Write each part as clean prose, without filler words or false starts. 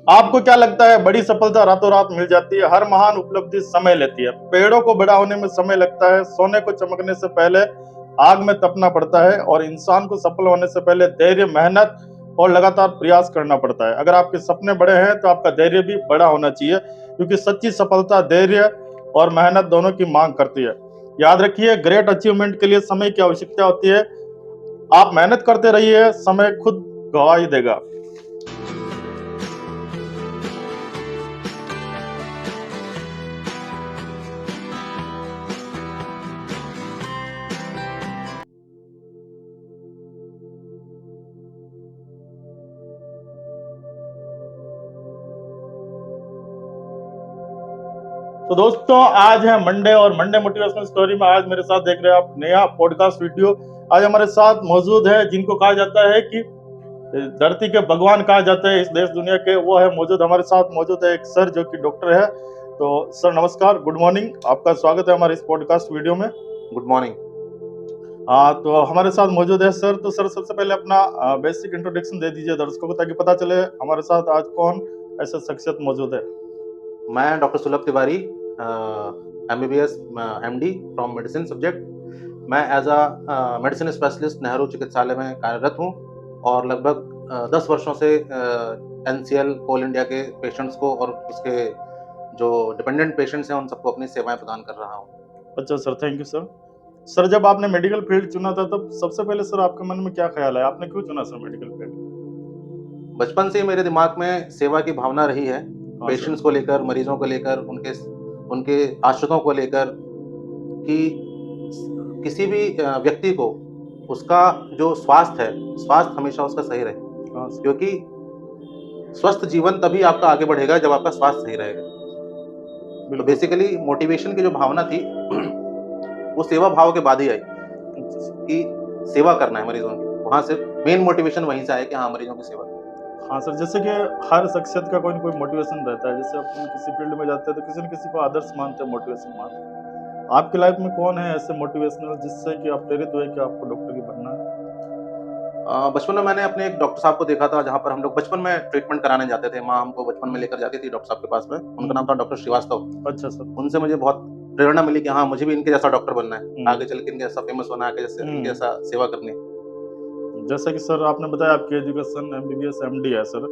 आपको क्या लगता है बड़ी सफलता रातों रात मिल जाती है? हर महान उपलब्धि समय लेती है। पेड़ों को बड़ा होने में समय लगता है। सोने को चमकने से पहले आग में तपना पड़ता है और इंसान को सफल होने से पहले धैर्य, मेहनत और लगातार प्रयास करना पड़ता है। अगर आपके सपने बड़े हैं तो आपका धैर्य भी बड़ा होना चाहिए, क्योंकि सच्ची सफलता धैर्य और मेहनत दोनों की मांग करती है। याद रखिए, ग्रेट अचीवमेंट के लिए समय की आवश्यकता होती है। आप मेहनत करते रहिए, समय खुद गवाही देगा। तो दोस्तों, आज है मंडे और मंडे मोटिवेशनल स्टोरी में आज मेरे साथ देख रहे हैं आप नया पॉडकास्ट वीडियो। आज हमारे साथ मौजूद है जिनको कहा जाता है कि धरती के भगवान कहा जाता है इस देश दुनिया के, वो है मौजूद हमारे साथ मौजूद है एक सर जो कि डॉक्टर है। तो सर नमस्कार, गुड मॉर्निंग, आपका स्वागत है हमारे इस पॉडकास्ट वीडियो में। Good morning. हाँ, तो हमारे साथ मौजूद है सर। तो सर सबसे पहले अपना बेसिक इंट्रोडक्शन दे दीजिए दर्शकों को, ताकि पता चले हमारे साथ आज कौन ऐसा शख्सियत मौजूद है। मैं doctor Sulabh Tiwari, MBBS MD from medicine subject. मैं as a medicine specialist Nehru चिकित्सालय में कार्यरत हूँ और लगभग 10 वर्षों से NCL कोल इंडिया के पेशेंट्स को और उसके जो डिपेंडेंट पेशेंट्स हैं उन सबको अपनी सेवाएं प्रदान कर रहा हूँ। अच्छा sir, thank you sir. Sir, जब आपने मेडिकल फील्ड चुना था तब सबसे पहले सर आपके मन में क्या ख्याल है, आपने क्यों चुना सर मेडिकल फील्ड? बचपन से ही मेरे दिमाग में सेवा की भावना रही है, हाँ पेशेंट्स सर। को लेकर, मरीजों को लेकर, उनके आश्रितों को लेकर, कि किसी भी व्यक्ति को उसका जो स्वास्थ्य हमेशा उसका सही रहे, हाँ सर। क्योंकि स्वस्थ जीवन तभी आपका आगे बढ़ेगा जब आपका स्वास्थ्य सही रहेगा। तो बिल्कुल सर। बेसिकली मोटिवेशन की जो भावना थी वो सेवा भाव के बाद ही आई, अच्छा सर। कि सेवा करना है मरीजों की। वहां से मेन मोटिवेशन वहीं से आया कि हाँ, मरीजों की सेवा। हाँ सर, जैसे कि हर शख्सियत का कोई न कोई मोटिवेशन रहता है। जैसे अपन किसी फील्ड में जाते हैं तो किसी न किसी को आदर्श मानते हैं, मोटिवेशन मानते हैं। आपकी लाइफ में कौन है ऐसे मोटिवेशनल जिससे कि आप प्रेरित हुए कि आपको डॉक्टर ही बनना है? बचपन में मैंने अपने एक डॉक्टर साहब को देखा था, जहाँ पर हम लोग बचपन में ट्रीटमेंट कराने जाते थे। माँ हमको बचपन में लेकर जाती थी डॉक्टर साहब के पास में। उनका नाम था डॉक्टर श्रीवास्तव। अच्छा सर। उनसे मुझे बहुत प्रेरणा मिली कि हाँ, मुझे भी इनके जैसा डॉक्टर बनना है, आगे चल के इनके जैसा फेमस होना है, आगे जैसे इनके जैसा सेवा करनी है। जैसा कि सर आपने बताया आपकी एजुकेशन MBBS MD है सर,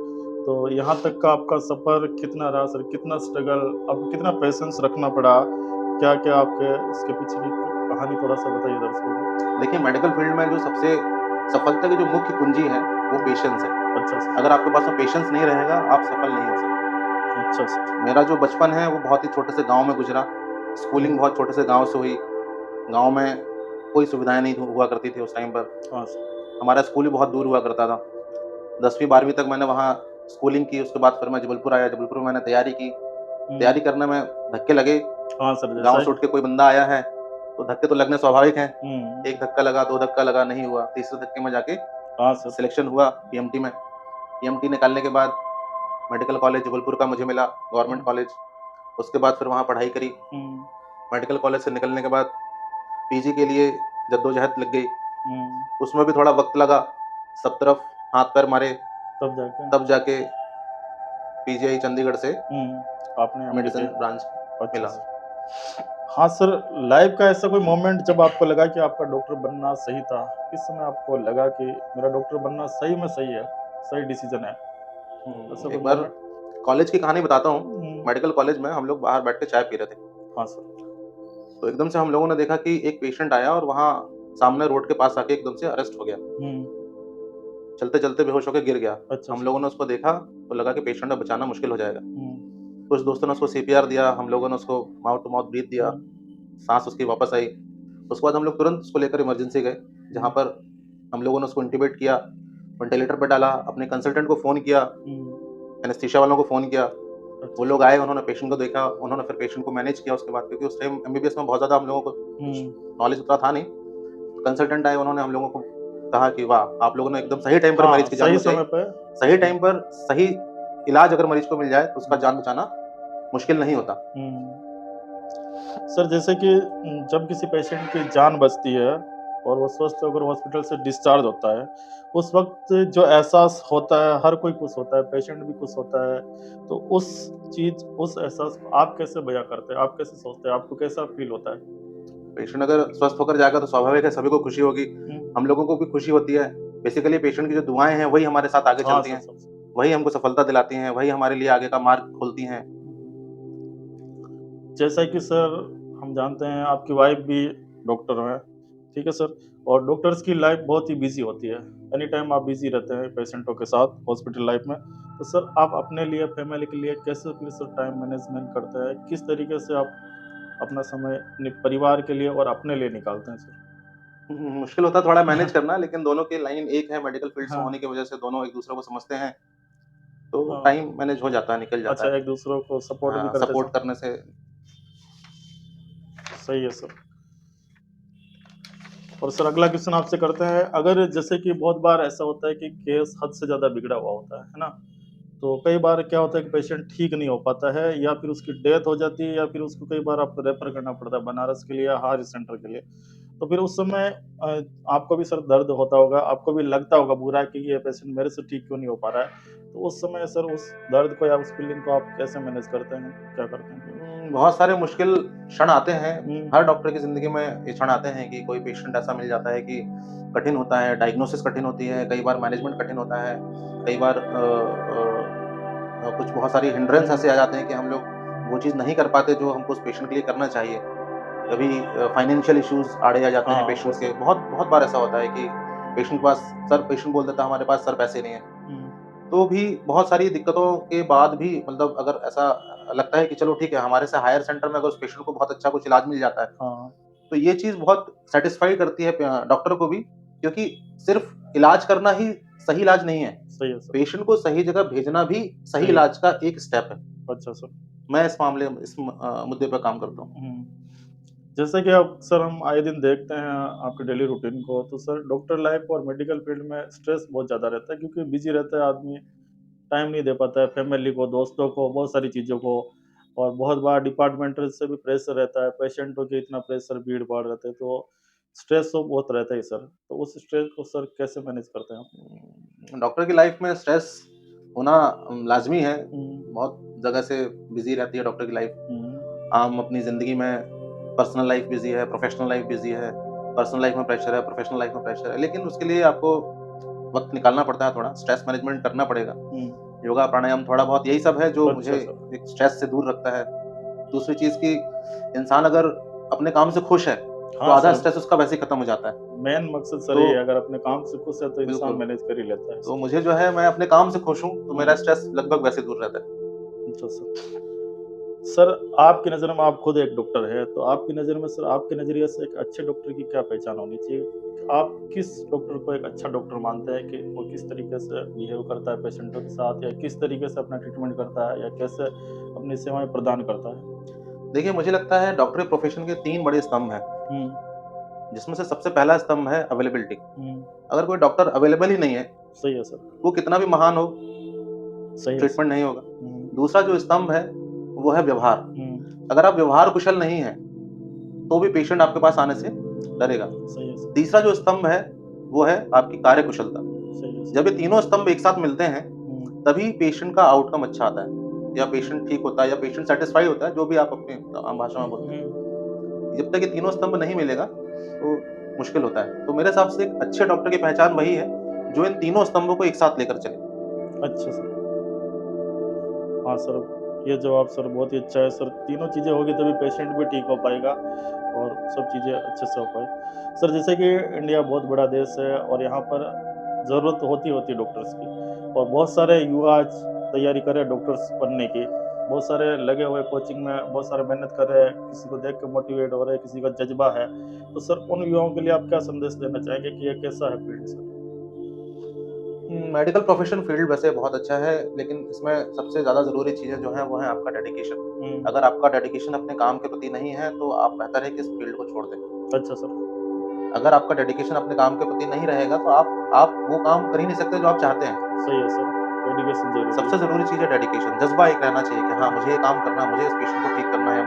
तो यहाँ तक का आपका सफर कितना रहा सर? कितना स्ट्रगल, आपको कितना पेशेंस रखना पड़ा? क्या-क्या आपके इसके पीछे की कहानी थोड़ा सा बताइए दर्शकों को। देखिए, मेडिकल फील्ड में जो सबसे सफलता की जो मुख्य कुंजी है वो पेशेंस है। अच्छा सर। अगर आपके पास में पेशेंस नहीं रहेगा, आप सफल नहीं हो सकते। अच्छा सर। मेरा जो बचपन है वो बहुत ही छोटे से गाँव में गुजरा। स्कूलिंग बहुत छोटे से गाँव से हुई। गाँव में कोई सुविधाएँ नहीं हुआ करती थी उस टाइम पर। हाँ सर। हमारा स्कूल भी बहुत दूर हुआ करता था। 10वीं 12वीं तक मैंने वहाँ स्कूलिंग की। उसके बाद फिर मैं जबलपुर आया। जबलपुर में मैंने तैयारी की। तैयारी करने में धक्के लगे। हाँ सर, गाँव जैसा से उठ के कोई बंदा आया है, तो धक्के तो लगने स्वाभाविक हैं। हुँ। 1 धक्का लगा, 2 धक्का लगा, नहीं हुआ। तीसरे धक्के में जाके हाँ सर। सिलेक्शन हुआ PMT में। PMT निकालने के बाद मेडिकल कॉलेज जबलपुर का मुझे मिला, गवर्नमेंट कॉलेज। उसके बाद फिर वहाँ पढ़ाई करी। हुँ। मेडिकल कॉलेज से निकलने के बाद PG के लिए जद्दोजहद लग गई। हुँ। उसमें भी थोड़ा वक़्त लगा, सब तरफ हाथ-पैर मारे, तब जाके तब जाके PGI चंडीगढ़ से आपने MD मेडिसिन किया। ब्रांच अच्छा मिला। सर। हाँ सर, लाइफ का ऐसा कोई मोमेंट जब आपको लगा कि आपका डॉक्टर बनना सही था? किस समय आपको लगा कि मेरा डॉक्टर बनना सही में सही है, सही डिसीजन है? ऐसा कोई एक बार मोमेंट? कॉलेज की कहानी बताता हूँ। हुँ। मेडिकल कॉलेज में हम लोग बाहर बैठ के चाय पी रहे थे। हाँ सर। तो एकदम से हम लोगों ने देखा कि एक पेशेंट आया और वहाँ सामने रोड के पास आके एकदम से अरेस्ट हो गया। हुँ। चलते-चलते बेहोश होके गिर गया। अच्छा हम सर। लोगों ने उसको देखा तो लगा कि पेशेंट को बचाना मुश्किल हो जाएगा। हुँ। कुछ दोस्तों ने उसको CPR दिया, हम लोगों ने उसको माउथ टू माउथ ब्रीथ दिया, साँस उसकी वापस आई। उसके बाद हम लोग तुरंत उसको लेकर इमरजेंसी गए, जहाँ पर हम लोगों ने उसको इंट्यूबेट किया, वेंटिलेटर पे डाला, अपने कंसल्टेंट को फ़ोन किया, एनेस्थीसिया वालों को फ़ोन किया। वो लोग आए, उन्होंने पेशेंट को देखा, उन्होंने फिर पेशेंट को मैनेज किया उसके बाद, क्योंकि उस टाइम MBBS में बहुत ज़्यादा हम लोगों को कुछ नॉलेज उतना था नहीं। कंसल्टेंट आए, उन्होंने हम लोगों को कहा कि वाह! आप लोगों ने एकदम सही टाइम पर मरीज़ की जान सही बचाई। समय पे। सही टाइम पर सही इलाज अगर मरीज़ को मिल जाए तो उसका जान बचाना मुश्किल नहीं होता। सर, जैसे कि जब किसी पेशेंट की जान बचती है और वो स्वस्थ होकर हॉस्पिटल से डिस्चार्ज होता है, उस वक़्त जो एहसास होता है, हर कोई खुश होता है, पेशेंट भी खुश होता है। तो उस उस एहसास को आप कैसे बयाँ करते हैं? आप कैसे सोचते हैं? आपको कैसा फ़ील होता है? पेशेंट अगर स्वस्थ होकर जाएगा तो स्वाभाविक है सभी को खुशी होगी, हुँ। हम लोगों को भी खुशी होती है। बेसिकली पेशेंट की जो दुआएँ हैं वही हमारे साथ आगे हाँ, चलती सर, हैं, सर। वही हमको सफलता दिलाती हैं, वही हमारे लिए आगे का मार्ग खोलती हैं। जैसा कि सर हम जानते हैं आपकी वाइफ़ भी डॉक्टर हैं, ठीक है सर? और डॉक्टर्स की लाइफ़ बहुत ही बिज़ी होती है। एनी टाइम आप बिज़ी रहते हैं पेशेंटों के साथ हॉस्पिटल लाइफ़ में। तो सर आप अपने लिए, फैमिली के लिए कैसे फिर सर टाइम मैनेजमेंट करते हैं? किस तरीके से आप अपना समय अपने परिवार के लिए और अपने लिए निकालते हैं सर? मुश्किल होता है थोड़ा मैनेज करना, लेकिन दोनों की लाइन एक है, मेडिकल फील्ड से हाँ, होने की वजह से दोनों एक-दूसरे को समझते हैं, तो हाँ। टाइम मैनेज हो जाता है, निकल जाता अच्छा है। एक-दूसरों को सपोर्ट भी हाँ, करते सपोर्ट सर। करने से सही है सर। और सर अगला क्वेश्चन आपसे करते हैं, अगर जैसे कि बहुत बार ऐसा होता है कि केस हद से ज़्यादा बिगड़ा हुआ होता है ना? तो कई बार क्या होता है कि पेशेंट ठीक नहीं हो पाता है या फिर उसकी डेथ हो जाती है या फिर उसको कई बार आपको रेफर करना पड़ता है बनारस के लिए या हार्ट सेंटर के लिए। तो फिर उस समय आपको भी सर दर्द होता होगा, आपको भी लगता होगा बुरा कि ये पेशेंट मेरे से ठीक क्यों नहीं हो पा रहा है। तो उस समय सर उस दर्द को या उस फीलिंग को आप कैसे मैनेज करते हैं? क्या करते हैं? बहुत सारे मुश्किल क्षण आते हैं। हुँ, हर डॉक्टर की ज़िंदगी में ये क्षण आते हैं कि कोई पेशेंट ऐसा मिल जाता है कि कठिन होता है, डायग्नोसिस कठिन होती है, कई बार मैनेजमेंट कठिन होता है, कई बार कुछ बहुत सारी हिंड्रेंस हुँ, ऐसे आ जाते हैं कि हम लोग वो चीज़ नहीं कर पाते जो हमको उस पेशेंट के लिए करना चाहिए। कभी फाइनेंशियल इश्यूज़ आड़े आ जाते हैं हाँ, वो पेशेंट्स के। सर। बहुत बहुत बार ऐसा होता है कि पेशेंट बोल देता है हमारे पास सर पैसे नहीं है। हुँ, तो भी बहुत सारी दिक्कतों के बाद भी मतलब अगर ऐसा लगता है कि चलो ठीक है, हमारे से हायर सेंटर में अगर उस पेशेंट को बहुत अच्छा कुछ इलाज मिल जाता है, हाँ, तो ये चीज़ बहुत सैटिस्फाई करती है डॉक्टर को भी, क्योंकि सिर्फ़ इलाज करना ही सही इलाज नहीं है। सही है सर। पेशेंट को सही जगह भेजना भी सही सही है। इलाज का एक स्टेप है। अच्छा सर। मैं इस मुद्दे पे काम करता हूँ। हुँ। जैसे कि अब सर हम आए दिन देखते हैं आपके डेली रूटीन को, तो सर डॉक्टर लाइफ़ और मेडिकल फ़ील्ड में स्ट्रेस बहुत ज़्यादा रहता है क्योंकि बिज़ी रहता है आदमी, टाइम नहीं दे पाता है फैमिली को, दोस्तों को, बहुत सारी चीज़ों को और बहुत बार डिपार्टमेंटल से भी प्रेशर रहता है, पेशेंटों की इतना प्रेशर, भीड़-भाड़ रहते हैं, तो स्ट्रेस तो बहुत रहता है ही सर। तो उस स्ट्रेस को सर कैसे मैनेज करते हैं आप? डॉक्टर की लाइफ़ में स्ट्रेस होना लाज़मी है। हुँ, बहुत जगह से बिज़ी रहती है डॉक्टर की लाइफ़। हुँ, आम अपनी ज़िंदगी में पर्सनल लाइफ़ बिज़ी है, प्रोफ़ेशनल लाइफ़ बिज़ी है। पर्सनल लाइफ़ में प्रेशर है, प्रोफ़ेशनल लाइफ़ में प्रेशर है। लेकिन उसके लिए आपको वक़्त निकालना पड़ता है थोड़ा, स्ट्रेस मैनेजमेंट करना पड़ेगा। हुँ। योगा, प्राणायाम थोड़ा बहुत यही सब है जो मुझे अच्छा सर। एक स्ट्रेस से दूर रखता है। दूसरी चीज़ कि इंसान अगर अपने काम से खुश है, तो हाँ आधा सर, स्ट्रेस उसका वैसे ही खत्म हो जाता है। मेन मकसद सर तो ये है अगर अपने काम से खुश है तो इंसान बिल्कुल, मैनेज कर ही लेता है तो सर। मुझे जो है मैं अपने काम से खुश हूँ, तो मेरा हुँ, स्ट्रेस लगभग वैसे दूर रहता है। अच्छा सर। सर, आपकी नज़र में आप खुद एक डॉक्टर हैं, तो आपकी नज़र में सर आपके नज़रिए से एक अच्छे डॉक्टर की क्या पहचान होनी चाहिए? आप किस डॉक्टर को एक अच्छा डॉक्टर मानते हैं कि वो किस तरीके से बिहेव करता है पेशेंटों के साथ या किस तरीके से अपना ट्रीटमेंट करता है या कैसे अपनी सेवाएँ प्रदान करता है? देखिए, मुझे लगता है डॉक्टरी प्रोफ़ेशन के 3 बड़े स्तंभ हैं, हुँ, जिसमें से सबसे पहला स्तंभ है अवेलेबिलिटी। हुँ, अगर कोई डॉक्टर अवेलेबल ही नहीं है, सही है सर, वो कितना भी महान हो, सही है सर। ट्रीटमेंट नहीं होगा। हुँ, दूसरा जो स्तंभ है, वो है व्यवहार। हुँ, अगर आप व्यवहार कुशल नहीं हैं, तो भी पेशेंट आपके पास आने से डरेगा। सही है सर, तीसरा जो स्तंभ है, वो है आपकी कार्यकुशलता। सही है जब सर। ये तीनों स्तंभ एक साथ मिलते हैं, हुँ, तभी पेशेंट का आउटकम अच्छा आता है या पेशेंट ठीक होता है या पेशेंट सैटिस्फाई होता है, जो भी आप अपनी आम भाषा में बोलते हैं। हुँ, जब तक ये तीनों स्तंभ नहीं मिलेगा, तो मुश्किल होता है। तो मेरे हिसाब से एक अच्छे डॉक्टर की पहचान वही है, जो इन तीनों स्तंभों को एक साथ लेकर चले। अच्छा सर। हाँ सर, ये जवाब सर बहुत ही अच्छा है सर, तीनों चीज़ें होगी तभी पेशेंट भी ठीक हो पाएगा और सब चीज़ें अच्छे से हो पाए। सर जैसे कि इंडिया बहुत बड़ा देश है और यहाँ पर ज़रूरत होती है डॉक्टर्स की और बहुत सारे युवा आज तैयारी कर रहे हैं डॉक्टर्स बनने की। बहुत सारे लगे हुए कोचिंग में, बहुत सारे मेहनत कर रहे हैं, किसी को देख के मोटिवेट हो रहे हैं, किसी का जज़्बा है। तो सर उन युवाओं के लिए आप क्या संदेश देना चाहेंगे कि ये कैसा है field sir? Medical profession field वैसे बहुत अच्छा है, लेकिन इसमें सबसे ज़्यादा ज़रूरी चीज़ें जो हैं, वो है आपका डेडिकेशन। हुँ, अगर आपका डेडिकेशन अपने काम के प्रति नहीं है, तो आप बेहतर है कि इस फ़ील्ड को छोड़ दें। अच्छा सर। अगर आपका डेडिकेशन अपने काम के प्रति नहीं रहेगा, तो आप वो काम कर ही नहीं सकते जो आप चाहते हैं। सही है सर, डेडिकेशन ज़रूरी सबसे है। ज़रूरी चीज़ है डेडिकेशन, जज़्बा एक रहना चाहिए कि हाँ, मुझे ये काम करना है, मुझे इस पेशेंट को ठीक करना है,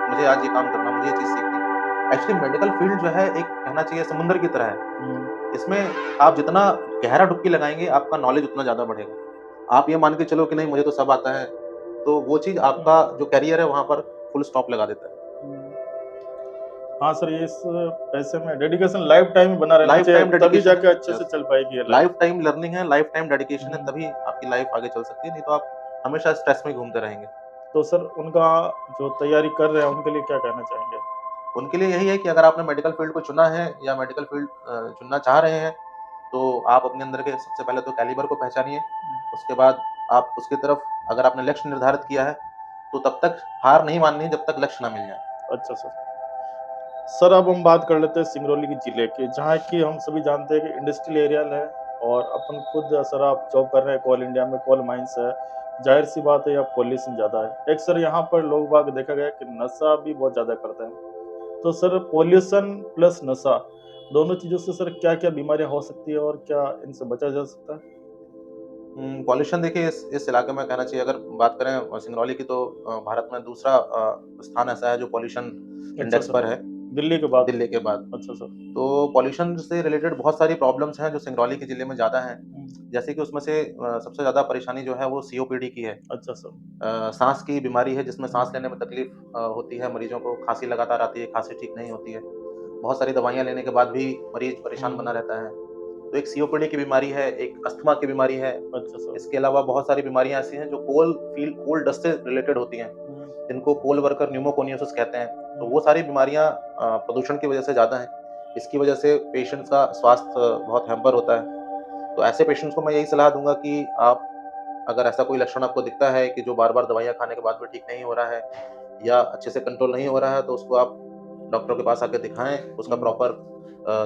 मुझे आज ये काम करना है, मुझे ये चीज़ सीखनी है। एक्चुअली मेडिकल फील्ड जो है एक कहना चाहिए समुद्र की तरह है। इसमें आप जितना गहरा डुबकी लगाएँगे, आपका नॉलेज उतना ज़्यादा बढ़ेगा। आप ये मान के चलो कि नहीं मुझे तो सब आता है, तो वो चीज़ आपका जो करियर है वहाँ पर फुल स्टॉप लगा देता है। हाँ सर, ये इस पैसे में डेडिकेशन लाइफ टाइम ही बना रहना लाइफ चाहिए, टाइम तभी डेडिकेशन जाके है। अच्छे से यस, चल पाएगी ये लाइफ। लाइफ टाइम लर्निंग है, लाइफ टाइम डेडिकेशन है, हम्म। तभी आपकी लाइफ आगे चल सकती है, नहीं तो आप हमेशा स्ट्रेस में घूमते रहेंगे। तो सर उनका जो तैयारी कर रहे हैं उनके लिए क्या कहना चाहेंगे? उनके लिए यही है कि अगर आपने मेडिकल फील्ड को चुना है या मेडिकल फील्ड चुनना चाह रहे हैं, तो आप अपने अंदर के सबसे पहले तो कैलिबर को पहचानिए। उसके बाद आप उसकी तरफ अगर आपने लक्ष्य निर्धारित किया है, तो तब तक हार नहीं माननी है जब तक लक्ष्य ना मिल जाए। अच्छा सर। सर अब हम बात कर लेते हैं सिंगरौली की जिले की, जहाँ की हम सभी जानते हैं कि इंडस्ट्रियल एरिया है और अपन खुद सर आप जॉब कर रहे हैं, कोल इंडिया में कोल माइंस है, जाहिर सी बात है यहाँ पॉल्यूशन ज़्यादा है। एक सर यहाँ पर लोग बाग देखा गया कि नशा भी बहुत ज़्यादा करते हैं। तो सर पॉल्यूशन प्लस नशा दोनों चीज़ों से सर क्या क्या बीमारियाँ हो सकती है और क्या इनसे बचा जा सकता है? पॉल्यूशन देखिए इस इलाके में कहना चाहिए अगर बात करें सिंगरौली की तो भारत में दूसरा स्थान ऐसा है जो पॉल्यूशन अच्छा इंडेक्स सर, पर है, दिल्ली के बाद। दिल्ली के बाद। अच्छा सर। तो पॉल्यूशन से रिलेटेड बहुत सारी प्रॉब्लम्स हैं जो सिंगरौली के जिले में ज़्यादा हैं। जैसे कि उसमें से सबसे ज़्यादा परेशानी जो है वो सीओपीडी की है। अच्छा सर। साँस की बीमारी है जिसमें साँस लेने में तकलीफ होती है मरीजों को, खाँसी लगातार आती है, खाँसी ठीक नहीं होती है। बहुत सारी दवाइयाँ लेने के बाद भी मरीज परेशान बना रहता है। तो एक सीओपीडी की बीमारी है, एक अस्थमा की बीमारी है। अच्छा सर। इसके अलावा बहुत सारी बीमारियाँ ऐसी हैं जो कोल डस्ट से रिलेटेड होती हैं, जिनको कोल वर्कर न्यूमोकोनियोसिस कहते हैं। तो वो सारी बीमारियाँ प्रदूषण की वजह से ज़्यादा हैं। इसकी वजह से पेशेंट्स का स्वास्थ्य बहुत हैम्पर होता है। तो ऐसे पेशेंट्स को मैं यही सलाह दूँगा कि आप अगर ऐसा कोई लक्षण आपको दिखता है कि जो बार-बार दवाइयाँ खाने के बाद भी ठीक नहीं हो रहा है या अच्छे से कंट्रोल नहीं हो रहा है, तो उसको आप डॉक्टर के पास आके दिखाएँ, उसका प्रॉपर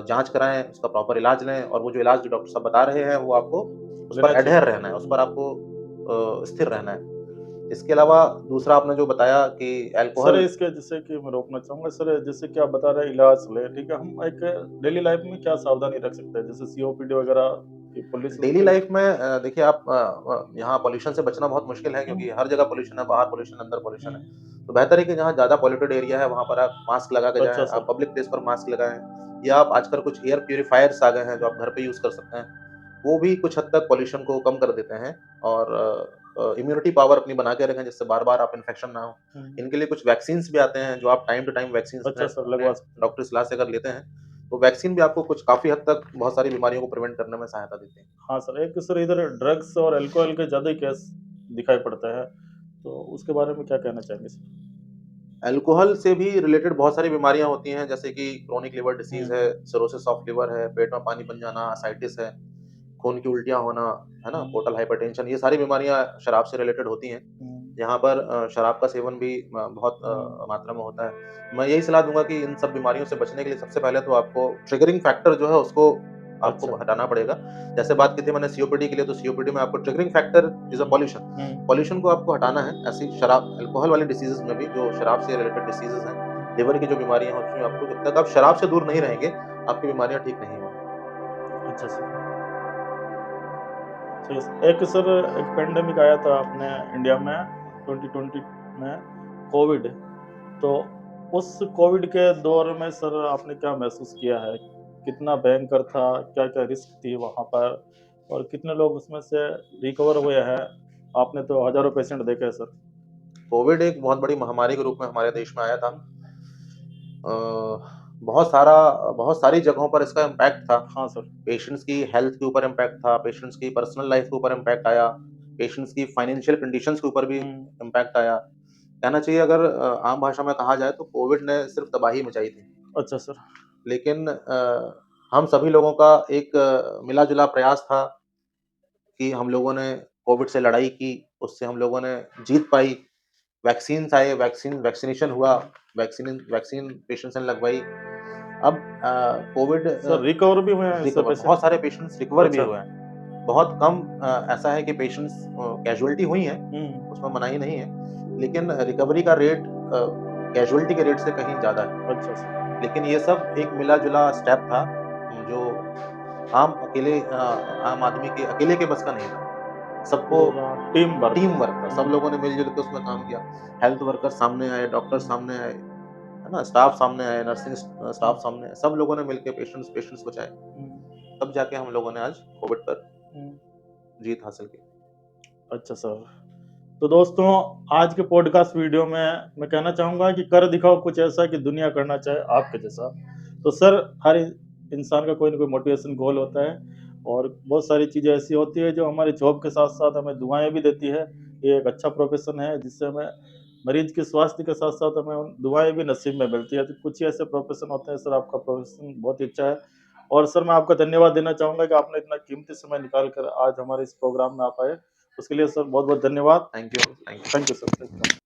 जाँच कराएँ, उसका प्रॉपर इलाज लें और वो जो इलाज जो डॉक्टर साहब बता रहे हैं, वो आपको उस पर लेना चाहिए। एडहेयर रहना है, उस पर आपको स्थिर रहना है। इसके अलावा दूसरा आपने जो बताया कि सर अल्कोहल इसके जैसे कि मैं रोकना चाहूँगा सर, जैसे कि आप बता रहे हैं इलाज ले, ठीक है, हम एक डेली लाइफ में क्या सावधानी रख सकते हैं जैसे सीओपीडी वगैरह की पॉल्यूशन डेली के? लाइफ में देखिए आप यहाँ पॉल्यूशन से बचना बहुत मुश्किल है क्योंकि हर जगह पॉल्यूशन है, बाहर पॉल्यूशन, अंदर पॉल्यूशन है। तो बेहतर है कि जहाँ ज़्यादा पॉल्यूटेड एरिया है, वहाँ पर आप मास्क लगा के अच्छा जाएँ, सर। आप पब्लिक प्लेस पर मास्क लगाएँ या आप आजकल कुछ एयर प्यूरीफायर्स आ गए हैं, जो आप घर पे यूज़ कर सकते हैं। वो भी कुछ हद तक पॉल्यूशन को कम कर देते हैं और इम्यूनिटी पावर अपनी बना के रखें, जिससे बार-बार आप इन्फेक्शन ना हो। इनके लिए कुछ वैक्सीन्स भी आते हैं, जो आप टाइम टू टाइम वैक्सीन्स अच्छा अपने सर, अपने लगवा सकते हैं। डॉक्टर की सलाह से अगर लेते हैं, तो वैक्सीन भी आपको कुछ काफ़ी हद तक बहुत सारी बीमारियों को प्रिवेंट करने में सहायता देती है। हाँ सर, एक सर इधर ड्रग्स और अल्कोहल के ज़्यादा ही केस दिखाई पड़ता है, तो उसके बारे में क्या कहना चाहेंगे सर? अल्कोहल से भी रिलेटेड बहुत सारी बीमारियाँ होती हैं, जैसे कि क्रोनिक लिवर डिसीज़ है, सिरोसिस ऑफ लिवर है, पेट में पानी बन जाना, अससाइटिस है, खून की उल्टियाँ होना, है ना? पोर्टल हाइपरटेंशन, ये सारी बीमारियाँ शराब से रिलेटेड होती हैं। यहाँ पर शराब का सेवन भी बहुत मात्रा में होता है। मैं यही सलाह दूँगा कि इन सब बीमारियों से बचने के लिए सबसे पहले तो आपको ट्रिगरिंग फैक्टर जो है उसको आपको अच्छा। हटाना पड़ेगा। जैसे बात की थी मैंने सीओपीडी के लिए, तो सीओपीडी में आपको triggering factor is a pollution. Pollution को आपको हटाना है। ऐसी शराब अल्कोहल वाली डिसीज़ेज़ में भी जो शराब से रिलेटेड डिसीज़ेज़ हैं, लिवर की जो बीमारियाँ हैं उसमें आपको जब तक आप शराब से दूर नहीं रहेंगे, आपकी बीमारियाँ ठीक नहीं होंगी। अच्छा सर। तो एक सर एक पेंडेमिक आया था अपने इंडिया में 2020 में, कोविड। तो उस कोविड के दौर में सर आपने क्या महसूस किया है? कितना भयंकर था? क्या-क्या रिस्क थी वहाँ पर? और कितने लोग उसमें से रिकवर हुए हैं? आपने तो हज़ारों पेशेंट देखे हैं सर। कोविड एक बहुत बड़ी महामारी के रूप में हमारे देश में आया था। अ, बहुत सारी जगहों पर इसका इम्पैक्ट था। हाँ सर। पेशेंट्स की हेल्थ के ऊपर इम्पैक्ट था, पेशेंट्स की पर्सनल लाइफ के ऊपर इम्पैक्ट आया, पेशेंट्स की फाइनेंशियल कंडीशंस के ऊपर भी इम्पैक्ट आया। कहना चाहिए अगर आम भाषा में कहा जाए तो कोविड ने सिर्फ़ तबाही मचाई थी। अच्छा सर। लेकिन हम सभी लोगों का एक मिला-जुला प्रयास था कि हम लोगों ने कोविड से लड़ाई की, उससे हम लोगों ने जीत पाई। वैक्सीन्स आए, वैक्सीनेशन हुआ, वैक्सीन पेशेंट्स ने लगवाई। अब कोविड सर रिकवर भी हुए हैं इससे रिकवर पेशेंट? बहुत सारे पेशेंट्स रिकवर भी अच्छा। हुए हैं। बहुत कम ऐसा है कि पेशेंट्स कैजुअल्टी हुई हैं, हुँ। उसमें मनाही नहीं है। लेकिन रिकवरी का रेट कैजुअल्टी के रेट से कहीं ज़्यादा है। अच्छा सर। लेकिन ये सब एक मिला-जुला स्टेप था, जो आम आदमी के अकेले के बस का नहीं था। सबको पूरा टीम वर्क। टीम वर्क था, सब लोगों ने मिल-जुल के उसमें काम किया। हेल्थ वर्कर्स सामने आए, डॉक्टर्स सामने आए, है है ना, स्टाफ सामने आए, नर्सिंग स्टाफ सामने आए, सब लोगों ने मिलके पेशेंट्स बचाए। तब जाके हम लोगों ने आज कोविड पर जीत हासिल की। अच्छा सर, तो दोस्तों आज के पॉडकास्ट वीडियो में मैं कहना चाहूँगा कि कर दिखाओ कुछ ऐसा कि दुनिया करना चाहे आपके जैसा। तो सर हर इंसान का कोई ना कोई मोटिवेशन गोल होता है और बहुत सारी चीज़ें ऐसी होती है जो हमारे जॉब के साथ-साथ हमें दुआएँ भी देती है। ये एक अच्छा प्रोफ़ेशन है जिससे हमें मरीज़ के स्वास्थ्य के साथ-साथ हमें उन दुआएँ भी नसीब में मिलती है। तो कुछ ही ऐसे प्रोफ़ेशन होते हैं सर, आपका प्रोफ़ेशन बहुत ही अच्छा है। और सर मैं आपका धन्यवाद देना चाहूँगा कि आपने इतना कीमती समय निकाल कर आज हमारे इस प्रोग्राम में आप आए। उसके लिए सर बहुत-बहुत धन्यवाद। Thank you, thank you. Thank you sir.